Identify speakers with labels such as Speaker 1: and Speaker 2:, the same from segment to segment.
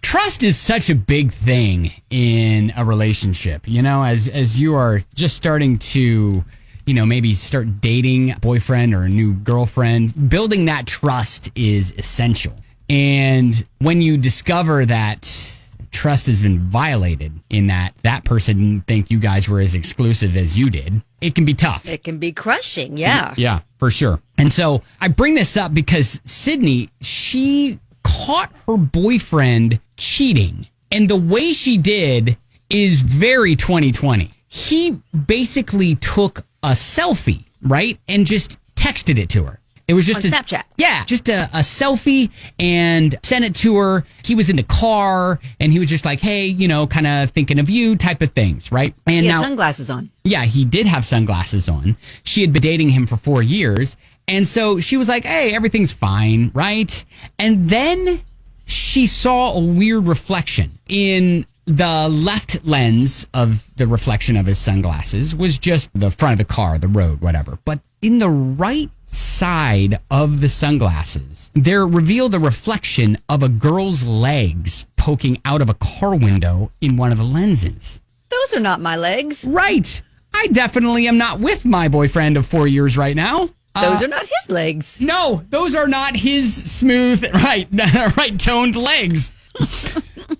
Speaker 1: trust is such a big thing in a relationship, as you are just starting to, maybe start dating a boyfriend or a new girlfriend. Building that trust is essential. And when you discover that trust has been violated in that person didn't think you guys were as exclusive as you did, it can be tough.
Speaker 2: It can be crushing, yeah.
Speaker 1: Yeah, for sure. And so I bring this up because Sydney, she caught her boyfriend cheating. And the way she did is very 2020. He basically took a selfie, right? And just texted it to her. It was just
Speaker 2: on Snapchat.
Speaker 1: Yeah, just a selfie and sent it to her. He was in the car and he was just like, hey, kind of thinking of you type of things, right? And
Speaker 2: he had sunglasses on.
Speaker 1: Yeah, he did have sunglasses on. She had been dating him for 4 years. And so she was like, hey, everything's fine, right? And then she saw a weird reflection. In the left lens of the reflection of his sunglasses was just the front of the car, the road, whatever. But in the right side of the sunglasses, there revealed a reflection of a girl's legs poking out of a car window in one of the lenses.
Speaker 2: Those are not my legs.
Speaker 1: Right. I definitely am not with my boyfriend of 4 years right now.
Speaker 2: Those are not his legs.
Speaker 1: No, those are not his smooth, right toned legs.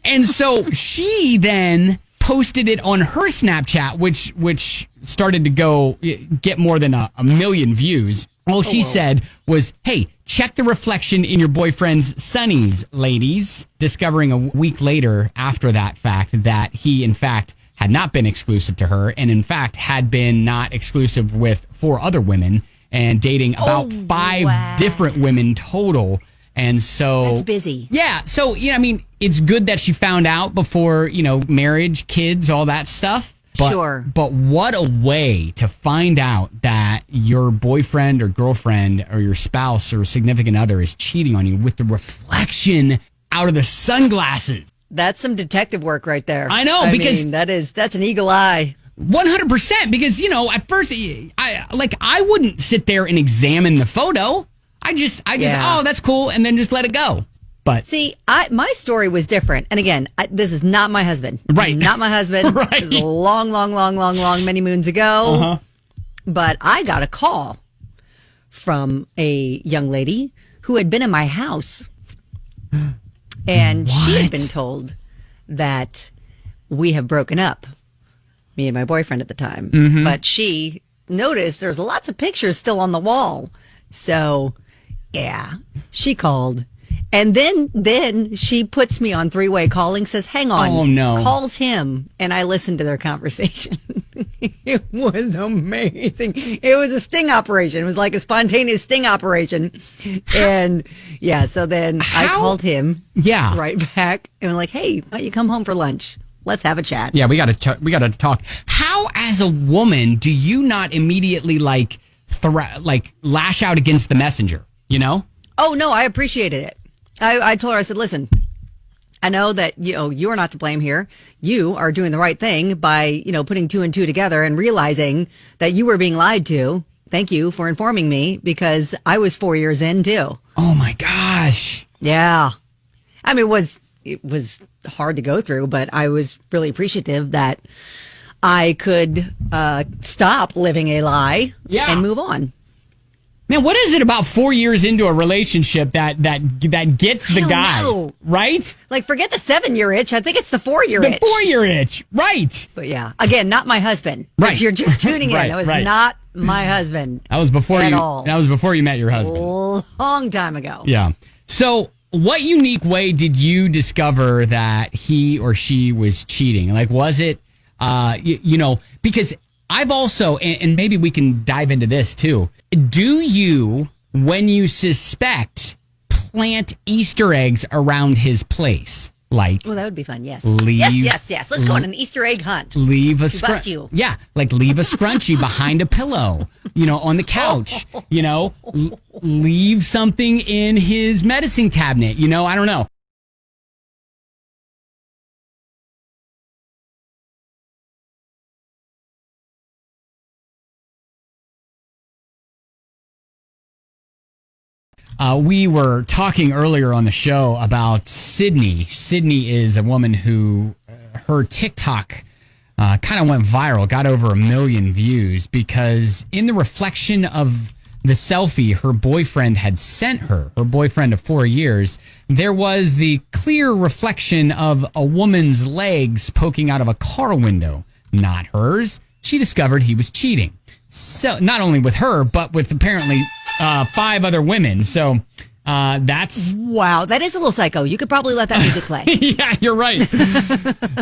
Speaker 1: And so she then posted it on her Snapchat, which started to get more than a million views. All she said was, hey, check the reflection in your boyfriend's sunnies, ladies. Discovering a week later after that fact that he, in fact, had not been exclusive to her and, in fact, had been not exclusive with 4 other women and dating about 5 different women total. And so
Speaker 2: that's busy.
Speaker 1: Yeah. So, it's good that she found out before, marriage, kids, all that stuff.
Speaker 2: Sure.
Speaker 1: But what a way to find out that your boyfriend or girlfriend or your spouse or significant other is cheating on you with the reflection out of the sunglasses.
Speaker 2: That's some detective work right there.
Speaker 1: I know, because
Speaker 2: that's an eagle eye.
Speaker 1: 100%. Because, at first, I wouldn't sit there and examine the photo. I just, oh, that's cool, and then just let it go. But
Speaker 2: see, my story was different. And again, this is not my husband.
Speaker 1: Right.
Speaker 2: Not my husband.
Speaker 1: Right.
Speaker 2: This is a long, many moons ago.
Speaker 1: Uh-huh.
Speaker 2: But I got a call from a young lady who had been in my house. And she had been told that we have broken up, me and my boyfriend at the time. Mm-hmm. But she noticed there's lots of pictures still on the wall. So, yeah, she called. And then she puts me on 3-way calling, says, hang on.
Speaker 1: Oh, no.
Speaker 2: Calls him, and I listened to their conversation. It was amazing. It was a sting operation. It was like a spontaneous sting operation. And, yeah, so then I called him right back and was like, hey, why don't you come home for lunch? Let's have a chat.
Speaker 1: Yeah, we got to talk. How, as a woman, do you not immediately, lash out against the messenger,
Speaker 2: Oh, no, I appreciated it. I told her, I said, listen, I know that, you are not to blame here. You are doing the right thing by, putting 2 and 2 together and realizing that you were being lied to. Thank you for informing me because I was 4 years in too.
Speaker 1: Oh my gosh.
Speaker 2: Yeah. I mean, it was hard to go through, but I was really appreciative that I could stop living a lie and move on.
Speaker 1: Man, what is it about 4 years into a relationship that gets the guy, right?
Speaker 2: Like, forget the 7-year itch. I think it's the 4-year itch.
Speaker 1: The 4-year itch, right?
Speaker 2: But yeah, again, not my husband.
Speaker 1: Right.
Speaker 2: If you're just tuning in, that was not my husband.
Speaker 1: That was before
Speaker 2: at all.
Speaker 1: That was before you met your husband.
Speaker 2: Long time ago.
Speaker 1: Yeah. So, what unique way did you discover that he or she was cheating? Like, was it, because I've also, and maybe we can dive into this too. Do you, when you suspect, plant Easter eggs around his place? Like,
Speaker 2: well, that would be fun. Yes. Yes. Let's go on an Easter egg hunt.
Speaker 1: Leave a
Speaker 2: scrunchie.
Speaker 1: Yeah, leave a scrunchie behind a pillow, on the couch. Leave something in his medicine cabinet. I don't know. We were talking earlier on the show about Sydney. Sydney is a woman who her TikTok kind of went viral, got over 1 million views because in the reflection of the selfie her boyfriend had sent her boyfriend of 4 years, there was the clear reflection of a woman's legs poking out of a car window, not hers. She discovered he was cheating. So not only with her, but with apparently 5 other women. So that's...
Speaker 2: Wow, that is a little psycho. You could probably let that music play.
Speaker 1: Yeah, you're right.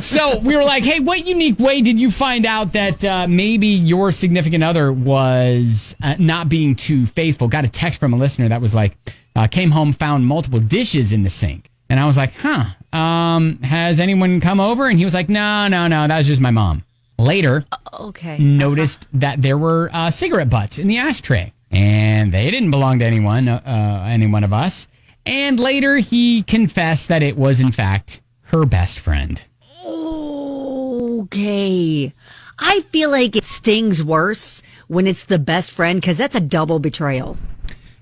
Speaker 1: So we were like, hey, what unique way did you find out that maybe your significant other was not being too faithful? Got a text from a listener that was like, came home, found multiple dishes in the sink. And I was like, has anyone come over? And he was like, no, that was just my mom. Later, noticed that there were cigarette butts in the ashtray. And they didn't belong to any one of us. And later, he confessed that it was, in fact, her best friend.
Speaker 2: Okay. I feel like it stings worse when it's the best friend, because that's a double betrayal.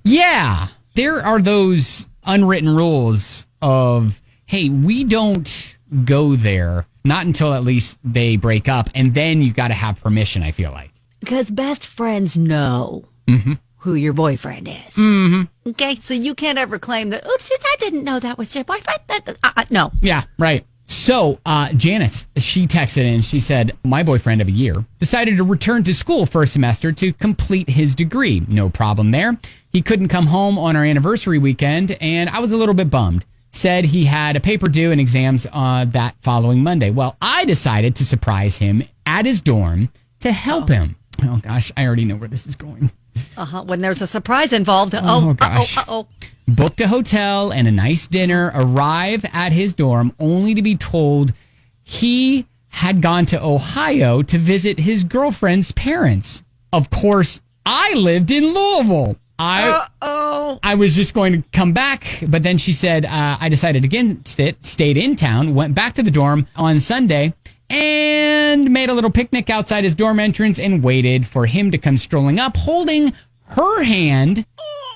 Speaker 1: Yeah. There are those unwritten rules of, hey, we don't go there, not until at least they break up. And then you got to have permission, I feel like.
Speaker 2: Because best friends know who your boyfriend is. Okay, so you can't ever claim that, oopsies, I didn't know that was your boyfriend. No.
Speaker 1: Yeah, right. So Janice, she texted in, she said, my boyfriend of a year decided to return to school for a semester to complete his degree. No problem there. He couldn't come home on our anniversary weekend, and I was a little bit bummed. Said he had a paper due and exams that following Monday. Well, I decided to surprise him at his dorm to help him. Oh, gosh, I already know where this is going.
Speaker 2: When there's a surprise involved.
Speaker 1: Gosh. Booked a hotel and a nice dinner, arrive at his dorm only to be told he had gone to Ohio to visit his girlfriend's parents. Of course, I lived in Louisville. I was just going to come back, but then she said, I decided against it, stayed in town, went back to the dorm on Sunday, and made a little picnic outside his dorm entrance and waited for him to come strolling up, holding her hand,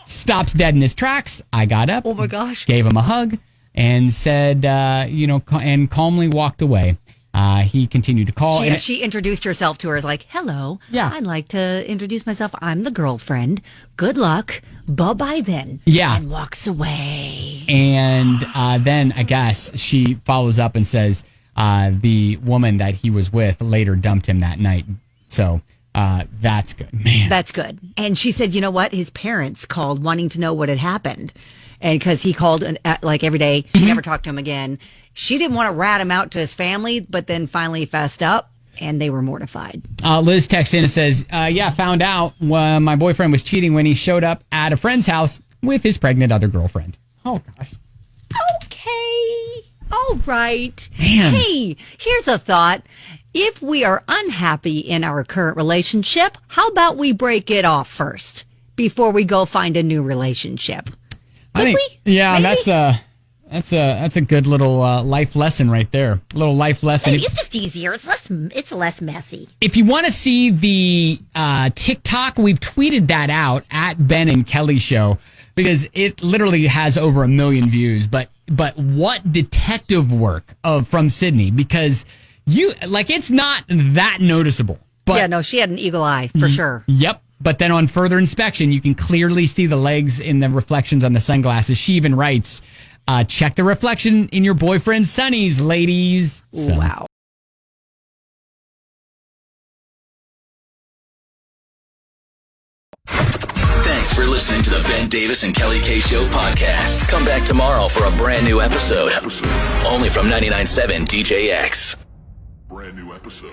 Speaker 1: stops dead in his tracks. I got up.
Speaker 2: Oh, my gosh.
Speaker 1: Gave him a hug and said, and calmly walked away. He continued to call.
Speaker 2: She introduced herself to her as like, hello, I'd like to introduce myself. I'm the girlfriend. Good luck. Bye-bye then.
Speaker 1: Yeah.
Speaker 2: And walks away.
Speaker 1: And then I guess she follows up and says the woman that he was with later dumped him that night. So that's good, man.
Speaker 2: That's good. And she said, you know what? His parents called wanting to know what had happened. And because he called like every day, she never talked to him again. She didn't want to rat him out to his family, but then finally fessed up, and they were mortified.
Speaker 1: Liz texts in and says, found out my boyfriend was cheating when he showed up at a friend's house with his pregnant other girlfriend. Oh, gosh.
Speaker 2: Okay. All right.
Speaker 1: Man.
Speaker 2: Hey, here's a thought. If we are unhappy in our current relationship, how about we break it off first before we go find a new relationship?
Speaker 1: Yeah, maybe? That's a good little life lesson right there. A little life lesson.
Speaker 2: It's just easier. It's less messy. If
Speaker 1: you want to see the TikTok, we've tweeted that out at Ben and Kelly Show because it literally has over 1 million views. But what detective work from Sydney, because it's not that noticeable. But
Speaker 2: yeah, no, she had an eagle eye for sure.
Speaker 1: Yep. But then on further inspection, you can clearly see the legs in the reflections on the sunglasses. She even writes, check the reflection in your boyfriend's sunnies, ladies. So.
Speaker 2: Wow.
Speaker 3: Thanks for listening to the Ben Davis and Kelly K Show podcast. Come back tomorrow for a brand new episode. Only from 99.7 DJX.
Speaker 4: Brand new episode.